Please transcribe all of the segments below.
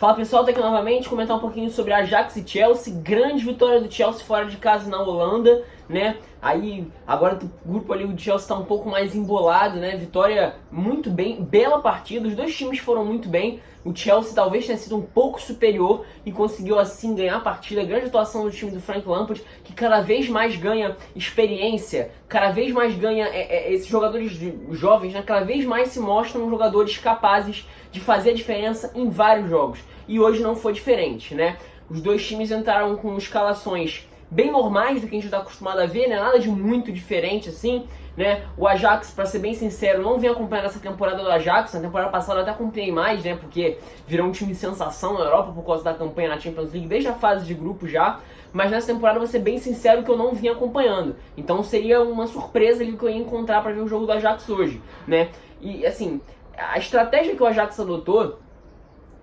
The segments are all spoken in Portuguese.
Fala pessoal, tô aqui novamente comentar um pouquinho sobre Ajax e Chelsea. Grande vitória do Chelsea fora de casa na Holanda, né? Aí agora o grupo ali, o Chelsea tá um pouco mais embolado, né? Vitória muito bem, bela partida, os dois times foram muito bem. O Chelsea talvez tenha sido um pouco superior e conseguiu assim ganhar a partida. Grande atuação do time do Frank Lampard, que cada vez mais ganha experiência, cada vez mais ganha esses jogadores jovens, né? Cada vez mais se mostram jogadores capazes de fazer a diferença em vários jogos. E hoje não foi diferente, né? Os dois times entraram com escalações bem normais do que a gente está acostumado a ver, né? Nada de muito diferente assim, né? O Ajax, para ser bem sincero, não vem acompanhando essa temporada do Ajax. Na temporada passada eu até acompanhei mais, né? Porque virou um time de sensação na Europa por causa da campanha na Champions League, desde a fase de grupo já. Mas nessa temporada, vou ser bem sincero, que eu não vim acompanhando. Então seria uma surpresa ali que eu ia encontrar para ver o jogo do Ajax hoje, né? E assim, a estratégia que o Ajax adotou,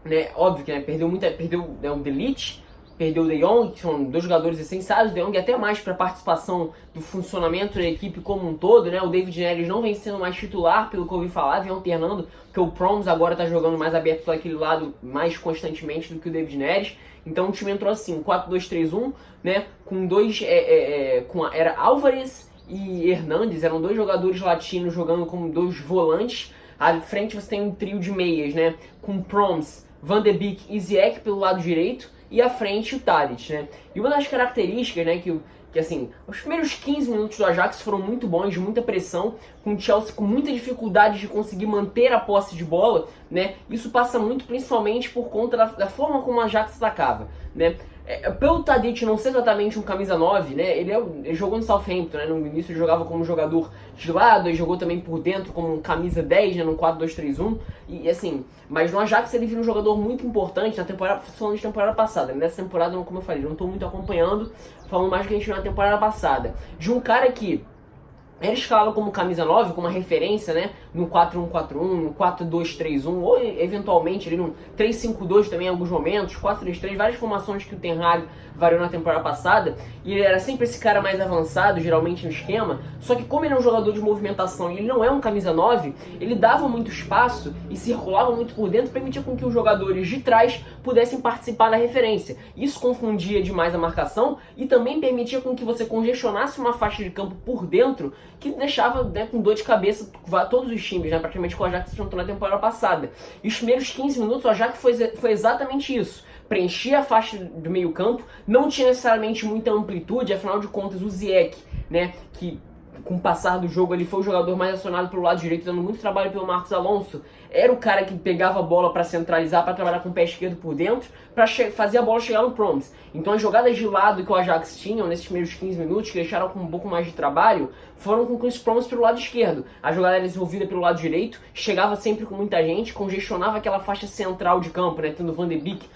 né? Óbvio que, né, perdeu né, o De Ligt, perdeu o De Jong, que são dois jogadores essenciais. O De Jong até mais para a participação do funcionamento da equipe como um todo, né? O David Neres não vem sendo mais titular, pelo que eu ouvi falar, vem alternando, porque o Promes agora está jogando mais aberto para aquele lado mais constantemente do que o David Neres. Então o time entrou assim, 4-2-3-1, né? Com dois, era Álvares e Hernandes, eram dois jogadores latinos jogando como dois volantes. À frente você tem um trio de meias, né? Com Promes, Van de Beek e Ziyech pelo lado direito, e à frente o Tadic, né? E uma das características, né, que assim, os primeiros 15 minutos do Ajax foram muito bons, de muita pressão, com o Chelsea com muita dificuldade de conseguir manter a posse de bola, né? Isso passa muito principalmente por conta da forma como o Ajax atacava, né? Pelo Tadic não ser exatamente um camisa 9, né? Ele jogou no Southampton, né? No início ele jogava como jogador de lado, ele jogou também por dentro como um camisa 10, né? No 4-2-3-1. E assim, mas no Ajax ele vira um jogador muito importante na temporada, falando de temporada passada. Nessa temporada, como eu falei, não estou muito acompanhando, falando mais do que a gente viu na temporada passada. De um cara que era escalado como camisa 9, como uma referência, né? No 4-1-4-1, no 4-2-3-1, ou eventualmente ali no 3-5-2 também em alguns momentos, 4-3-3, várias formações que o Ten Hag variou na temporada passada. E ele era sempre esse cara mais avançado, geralmente no esquema. Só que como ele é um jogador de movimentação e ele não é um camisa 9, ele dava muito espaço e circulava muito por dentro, permitia com que os jogadores de trás pudessem participar da referência. Isso confundia demais a marcação e também permitia com que você congestionasse uma faixa de campo por dentro, que deixava, né, com dor de cabeça todos os times, né, praticamente com o Ajax se enfrentou na temporada passada. E os primeiros 15 minutos o Ajax foi exatamente isso. Preenchia a faixa do meio campo, não tinha necessariamente muita amplitude, afinal de contas o Ziyech, né, que com o passar do jogo ele foi o jogador mais acionado pelo lado direito, dando muito trabalho pelo Marcos Alonso, era o cara que pegava a bola para centralizar, para trabalhar com o pé esquerdo por dentro, para fazer a bola chegar no Promes. Então as jogadas de lado que o Ajax tinha nesses primeiros 15 minutos, que deixaram com um pouco mais de trabalho, foram com os Promes pelo lado esquerdo. A jogada era desenvolvida pelo lado direito, chegava sempre com muita gente, congestionava aquela faixa central de campo, né, tendo o Van de Beek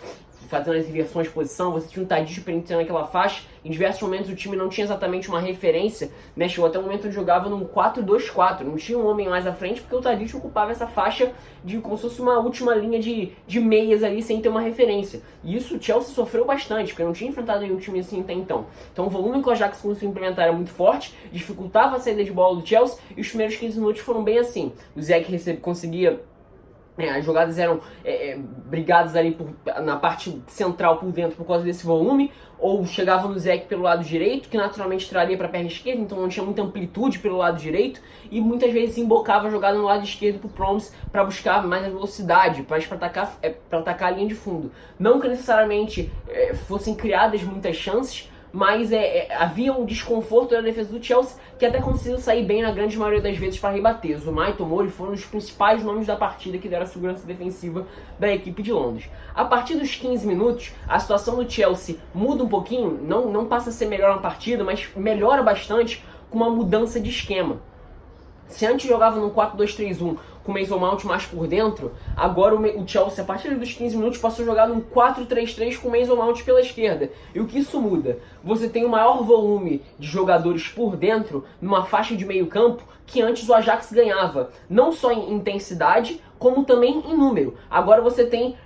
fazendo as inversões de posição, você tinha um Tadic preenchendo aquela faixa. Em diversos momentos o time não tinha exatamente uma referência, né? Chegou até o momento onde jogava num 4-2-4, não tinha um homem mais à frente, porque o Tadic ocupava essa faixa de como se fosse uma última linha de meias ali, sem ter uma referência. E isso o Chelsea sofreu bastante, porque não tinha enfrentado nenhum time assim até então. Então o volume que o Ajax conseguiu implementar era muito forte, dificultava a saída de bola do Chelsea, e os primeiros 15 minutos foram bem assim. O Ziyech conseguia... as jogadas eram brigadas ali na parte central por dentro por causa desse volume, ou chegava no Ziyech pelo lado direito, que naturalmente traria para a perna esquerda, então não tinha muita amplitude pelo lado direito, e muitas vezes embocava a jogada no lado esquerdo para o Promes para buscar mais a velocidade, para atacar a linha de fundo. Não que necessariamente fossem criadas muitas chances, mas havia um desconforto da defesa do Chelsea, que até conseguiu sair bem na grande maioria das vezes para rebater. Zuma e Tomori foram os principais nomes da partida que deram a segurança defensiva da equipe de Londres. A partir dos 15 minutos, a situação do Chelsea muda um pouquinho, não passa a ser melhor na partida, mas melhora bastante com uma mudança de esquema. Se antes jogava num 4-2-3-1 com o Mason Mount mais por dentro, agora o Chelsea, a partir dos 15 minutos, passou a jogar num 4-3-3 com o Mason Mount pela esquerda. E o que isso muda? Você tem um maior volume de jogadores por dentro, numa faixa de meio campo, que antes o Ajax ganhava. Não só em intensidade, como também em número. Agora você tem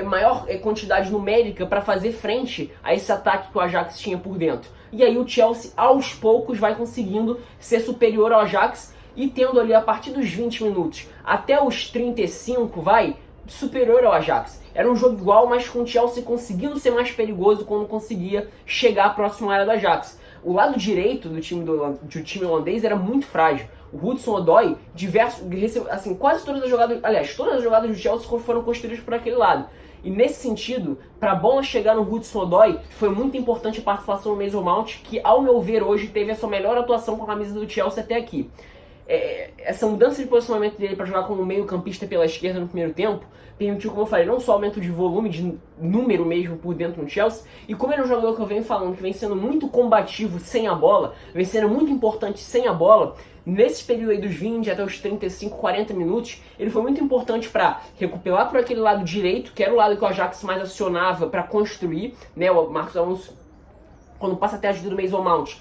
maior quantidade numérica para fazer frente a esse ataque que o Ajax tinha por dentro. E aí o Chelsea, aos poucos, vai conseguindo ser superior ao Ajax, e tendo ali a partir dos 20 minutos até os 35, superior ao Ajax. Era um jogo igual, mas com o Chelsea conseguindo ser mais perigoso quando conseguia chegar próximo à área do Ajax. O lado direito do time holandês era muito frágil. O Hudson-Odoi, quase todas as jogadas, aliás, todas as jogadas do Chelsea foram construídas por aquele lado. E nesse sentido, para a bola chegar no Hudson-Odoi, foi muito importante a participação do Mason Mount, que ao meu ver hoje teve a sua melhor atuação com a camisa do Chelsea até aqui. Essa mudança de posicionamento dele para jogar como meio campista pela esquerda no primeiro tempo permitiu, como eu falei, não só aumento de volume, de número mesmo por dentro no Chelsea, e como ele é um jogador que eu venho falando, que vem sendo muito combativo sem a bola, vem sendo muito importante sem a bola, nesse período aí dos 20 até os 35, 40 minutos, ele foi muito importante para recuperar por aquele lado direito, que era o lado que o Ajax mais acionava para construir, né, o Marcos Alonso, quando passa até a ajuda do Mason Mount,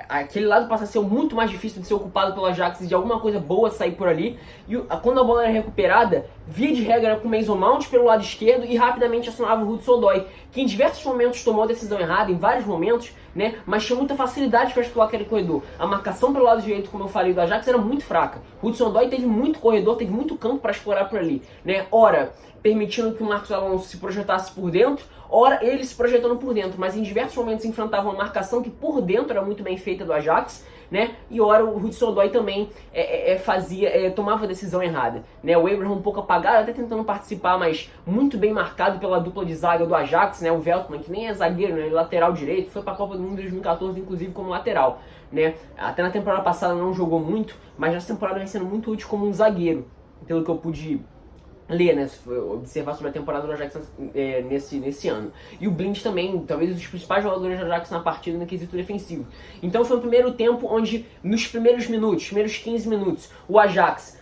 aquele lado passa a ser muito mais difícil de ser ocupado pelo Ajax e de alguma coisa boa sair por ali. E quando a bola era recuperada, via de regra era com o Mason Mount pelo lado esquerdo e rapidamente acionava o Hudson-Odoi, que em diversos momentos tomou a decisão errada, em vários momentos, né, mas tinha muita facilidade para explorar aquele corredor. A marcação pelo lado direito, como eu falei, do Ajax era muito fraca. O Hudson-Odoi teve muito corredor, teve muito campo para explorar por ali, né? Ora, permitindo que o Marcos Alonso se projetasse por dentro, ora ele se projetando por dentro, mas em diversos momentos enfrentava uma marcação que por dentro era muito bem feita do Ajax, né? E ora o Hudson-Odoi também tomava a decisão errada, né? O Abraham um pouco apagado, até tentando participar, mas muito bem marcado pela dupla de zaga do Ajax, né? O Veltman, que nem é zagueiro, né? Lateral direito, foi para a Copa do Mundo de 2014, inclusive como lateral, né? Até na temporada passada não jogou muito, mas nessa temporada vem sendo muito útil como um zagueiro, pelo que eu pude ler, né, observar sobre a temporada do Ajax nesse ano. E o Blind também, talvez um dos principais jogadores do Ajax na partida no quesito defensivo. Então foi um primeiro tempo onde, nos primeiros 15 minutos, o Ajax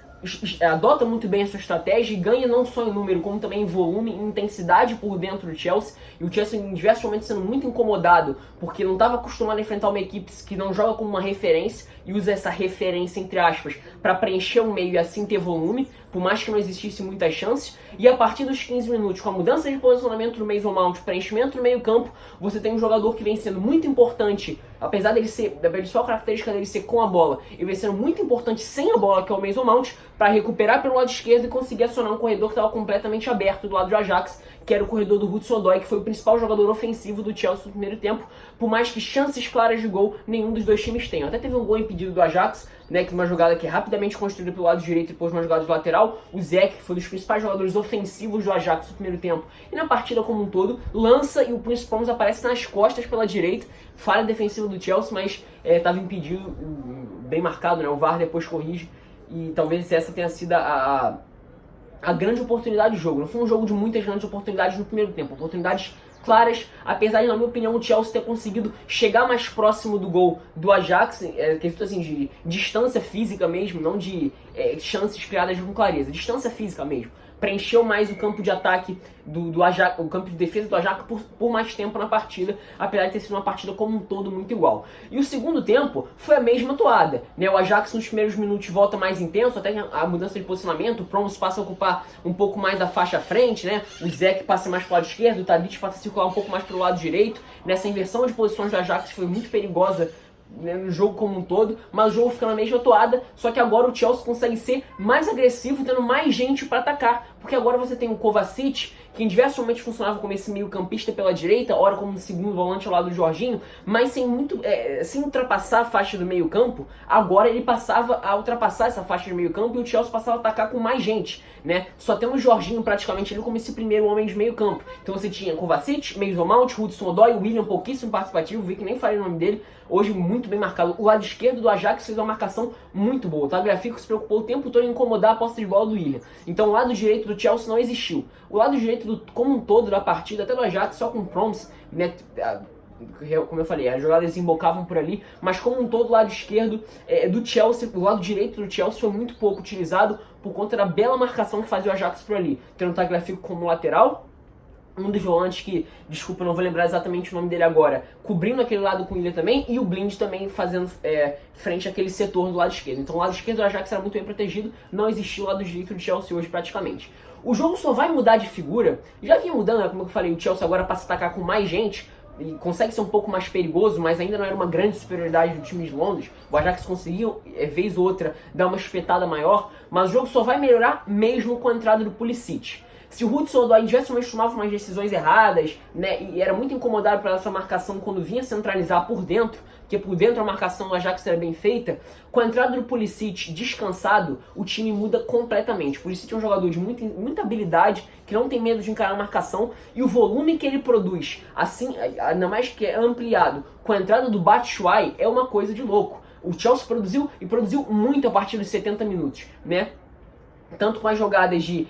adota muito bem a sua estratégia e ganha não só em número, como também em volume e intensidade por dentro do Chelsea. E o Chelsea em diversos momentos sendo muito incomodado, porque não estava acostumado a enfrentar uma equipe que não joga como uma referência e usa essa referência, entre aspas, para preencher o meio e assim ter volume, por mais que não existisse muitas chances. E a partir dos 15 minutos, com a mudança de posicionamento do Mason Mount, preenchimento no meio campo, você tem um jogador que vem sendo muito importante, apesar dele ser, da principal característica dele ser com a bola, e vem sendo muito importante sem a bola, que é o Mason Mount, para recuperar pelo lado esquerdo e conseguir acionar um corredor que estava completamente aberto do lado do Ajax, que era o corredor do Hudson-Odoi, que foi o principal jogador ofensivo do Chelsea no primeiro tempo, por mais que chances claras de gol nenhum dos dois times tenham. Até teve um gol impedido do Ajax, né, que uma jogada que é rapidamente construída pelo lado direito e depois uma jogada de lateral. O Zek, que foi um dos principais jogadores ofensivos do Ajax no primeiro tempo, e na partida como um todo, lança e o Prince Promes aparece nas costas pela direita, falha defensiva do Chelsea, mas estava impedido, bem marcado, né, o VAR depois corrige, e talvez essa tenha sido a grande oportunidade do jogo. Não foi um jogo de muitas grandes oportunidades no primeiro tempo, oportunidades claras, apesar de, na minha opinião, o Chelsea ter conseguido chegar mais próximo do gol do Ajax, quesito assim, de distância física mesmo, não de chances criadas com clareza, distância física mesmo. Preencheu mais o campo de ataque do Ajax, o campo de defesa do Ajax por mais tempo na partida, apesar de ter sido uma partida como um todo muito igual. E o segundo tempo foi a mesma toada, né? O Ajax nos primeiros minutos volta mais intenso, até a mudança de posicionamento, o Promes passa a ocupar um pouco mais a faixa à frente, né? O Zek passa mais para o lado esquerdo, o Tadic passa a circular um pouco mais para o lado direito. Nessa inversão de posições do Ajax foi muito perigosa, né, no jogo como um todo, mas o jogo fica na mesma toada, só que agora o Chelsea consegue ser mais agressivo, tendo mais gente para atacar, porque agora você tem o Kovacic, que em diversos momentos funcionava como esse meio campista pela direita, ora como um segundo volante ao lado do Jorginho, mas sem ultrapassar a faixa do meio campo. Agora ele passava a ultrapassar essa faixa do meio campo e o Chelsea passava a atacar com mais gente, né? Só tendo o Jorginho praticamente ele como esse primeiro homem de meio campo. Então você tinha Kovacic, Mason Mount, Hudson-Odoi, William pouquíssimo participativo, vi que nem falei o nome dele, hoje muito bem marcado. O lado esquerdo do Ajax fez uma marcação muito boa. O Tagliafico se preocupou o tempo todo em incomodar a posse de bola do William. Então o lado direito do Chelsea não existiu. O lado direito como um todo da partida, até do Ajax, só com o Promes, né, como eu falei, as jogadas desembocavam por ali, mas como um todo o lado esquerdo do Chelsea, o lado direito do Chelsea foi muito pouco utilizado por conta da bela marcação que fazia o Ajax por ali. Tendo o Tagliafico como lateral, um dos volantes que, desculpa, não vou lembrar exatamente o nome dele agora, cobrindo aquele lado com o Willian também, e o Blind também fazendo frente àquele setor do lado esquerdo. Então o lado esquerdo do Ajax era muito bem protegido, não existiu o lado direito do Chelsea hoje praticamente. O jogo só vai mudar de figura, já vinha mudando, né? Como eu falei, o Chelsea agora passa a atacar com mais gente, e consegue ser um pouco mais perigoso, mas ainda não era uma grande superioridade do time de Londres. O Ajax conseguiu, vez ou outra, dar uma espetada maior, mas o jogo só vai melhorar mesmo com a entrada do Pulisic. Se o Hudson-Odoi diversamente tomava umas decisões erradas, né, e era muito incomodado pela essa marcação quando vinha centralizar por dentro, porque por dentro a marcação do Ajax era bem feita, com a entrada do Pulisic descansado, o time muda completamente. O Pulisic é um jogador de muita habilidade, que não tem medo de encarar a marcação, e o volume que ele produz, assim, ainda mais que é ampliado, com a entrada do Batshuayi, é uma coisa de louco. O Chelsea produziu muito a partir dos 70 minutos, né? Tanto com as jogadas de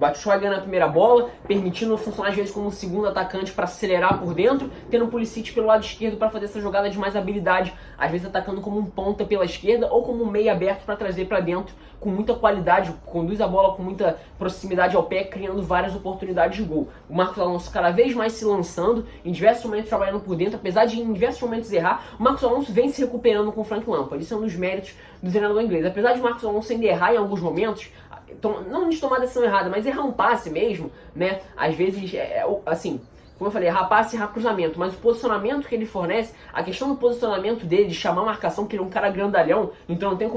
Batshuayi ganhando a primeira bola, permitindo funcionar às vezes como um segundo atacante para acelerar por dentro, tendo o Pulisic pelo lado esquerdo para fazer essa jogada de mais habilidade, às vezes atacando como um ponta pela esquerda ou como um meio aberto para trazer para dentro com muita qualidade, conduz a bola com muita proximidade ao pé, criando várias oportunidades de gol. O Marcos Alonso cada vez mais se lançando, em diversos momentos trabalhando por dentro, apesar de em diversos momentos errar, o Marcos Alonso vem se recuperando com o Frank Lampard. Isso é um dos méritos do treinador inglês. Apesar de o Marcos Alonso ainda errar em alguns momentos, não de tomar a decisão errada, mas errar um passe mesmo, né? Às vezes, assim, como eu falei, errar passe e errar cruzamento, mas o posicionamento que ele fornece, a questão do posicionamento dele, de chamar a marcação, que ele é um cara grandalhão, então não tem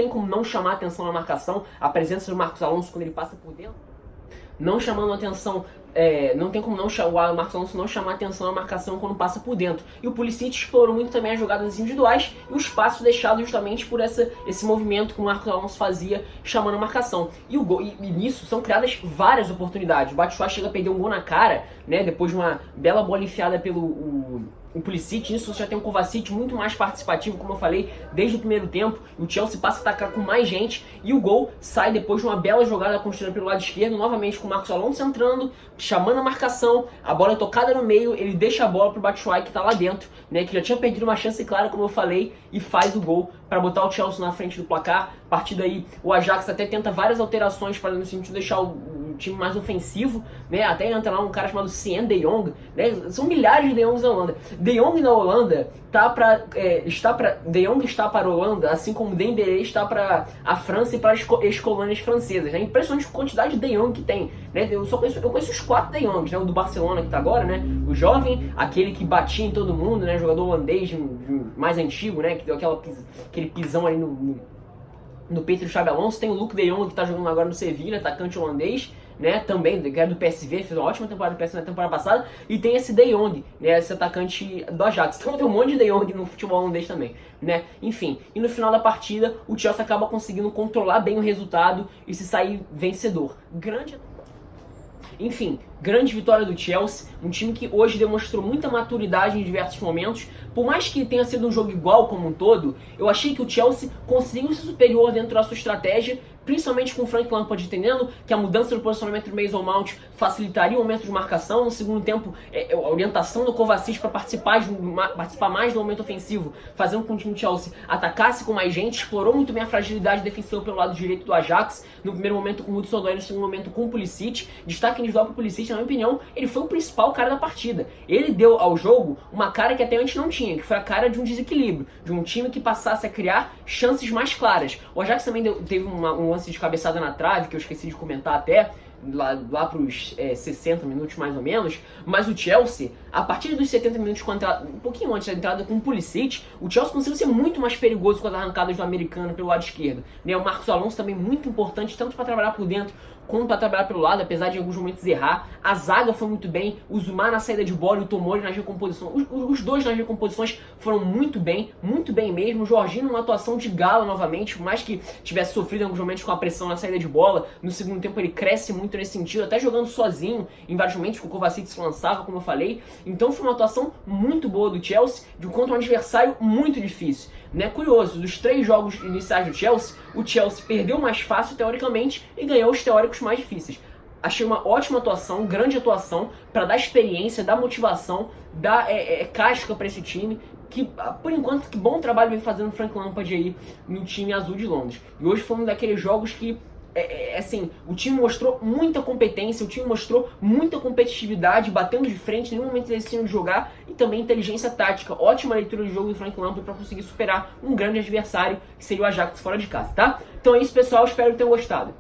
como não chamar a atenção na marcação, a presença do Marcos Alonso quando ele passa por dentro, não chamando a atenção. Não tem como o Marcos Alonso não chamar a atenção na marcação quando passa por dentro. E o Pulisic explorou muito também as jogadas individuais e o espaço deixado justamente por esse movimento que o Marcos Alonso fazia chamando a marcação. E nisso são criadas várias oportunidades. O Batshuayi chega a perder um gol na cara, né, depois de uma bela bola enfiada pelo o Pulisic. Nisso você já tem um Kovacic muito mais participativo, como eu falei, desde o primeiro tempo. O Chelsea passa a atacar com mais gente e o gol sai depois de uma bela jogada construída pelo lado esquerdo, novamente com o Marcos Alonso entrando, chamando a marcação, a bola é tocada no meio, ele deixa a bola pro Batshuayi que tá lá dentro, né, que já tinha perdido uma chance clara, como eu falei, e faz o gol para botar o Chelsea na frente do placar. A partir daí o Ajax até tenta várias alterações para no sentido de deixar o time mais ofensivo, né? Até entra lá um cara chamado Siem de Jong, né? São milhares de De Jongs na Holanda. De Jong na Holanda De Jong está para a Holanda, assim como Dembélé está para a França e para as ex-colônias francesas. É impressionante a quantidade de De Jong que tem, né? Eu conheço os 4 De Jongs, né? O do Barcelona que tá agora, né? O jovem, aquele que batia em todo mundo, né? Jogador holandês mais antigo, né? Que deu aquele pisão ali no peito do Xabi Alonso. Tem o Luuk de Jong que tá jogando agora no Sevilla, atacante holandês, né, também, que era do PSV, fez uma ótima temporada do PSV na temporada passada, e tem esse De Jong, né, esse atacante do Ajax. Então tem um monte de De Jong no futebol holandês também, né, enfim. E no final da partida, o Chelsea acaba conseguindo controlar bem o resultado e se sair vencedor. Grande vitória do Chelsea, um time que hoje demonstrou muita maturidade em diversos momentos. Por mais que tenha sido um jogo igual como um todo, eu achei que o Chelsea conseguiu ser superior dentro da sua estratégia, principalmente com o Frank Lampard entendendo que a mudança do posicionamento do Mason Mount facilitaria o momento de marcação. No segundo tempo, a orientação do Kovacic para participar mais do momento ofensivo, fazendo com que o Chelsea atacasse com mais gente, explorou muito bem a fragilidade defensiva pelo lado direito do Ajax, no primeiro momento com o Hudson-Odoi, no segundo momento com o Pulisic. Destaque individual para o Pulisic, na minha opinião, ele foi o principal cara da partida. Ele deu ao jogo uma cara que até antes não tinha, que foi a cara de um desequilíbrio, de um time que passasse a criar chances mais claras. O Ajax também teve um lance de cabeçada na trave, que eu esqueci de comentar até, lá para os 60 minutos mais ou menos, mas o Chelsea, a partir dos 70 minutos, um pouquinho antes da entrada com o Pulisic, o Chelsea conseguiu ser muito mais perigoso com as arrancadas do americano pelo lado esquerdo, né? O Marcos Alonso também muito importante, tanto para trabalhar por dentro como para trabalhar pelo lado, apesar de em alguns momentos errar. A zaga foi muito bem, o Zuma na saída de bola e o Tomori nas recomposições, os dois nas recomposições foram muito bem mesmo. O Jorginho numa atuação de gala novamente, por mais que tivesse sofrido em alguns momentos com a pressão na saída de bola, no segundo tempo ele cresce muito nesse sentido, até jogando sozinho em vários momentos, que o Kovacic se lançava, como eu falei. Então foi uma atuação muito boa do Chelsea, contra um adversário muito difícil, né? Curioso, dos 3 jogos iniciais do Chelsea, o Chelsea perdeu mais fácil teoricamente e ganhou os teóricos mais difíceis. Achei uma ótima atuação, grande atuação, para dar experiência, dar motivação, dar casca para esse time, que por enquanto, que bom trabalho vem fazendo o Frank Lampard aí no time azul de Londres. E hoje foi um daqueles jogos que assim, o time mostrou muita competência, o time mostrou muita competitividade, batendo de frente, em nenhum momento decidindo de jogar, e também inteligência tática, ótima leitura de jogo do Frank Lampard para conseguir superar um grande adversário, que seria o Ajax fora de casa, tá? Então é isso, pessoal, espero que tenham gostado.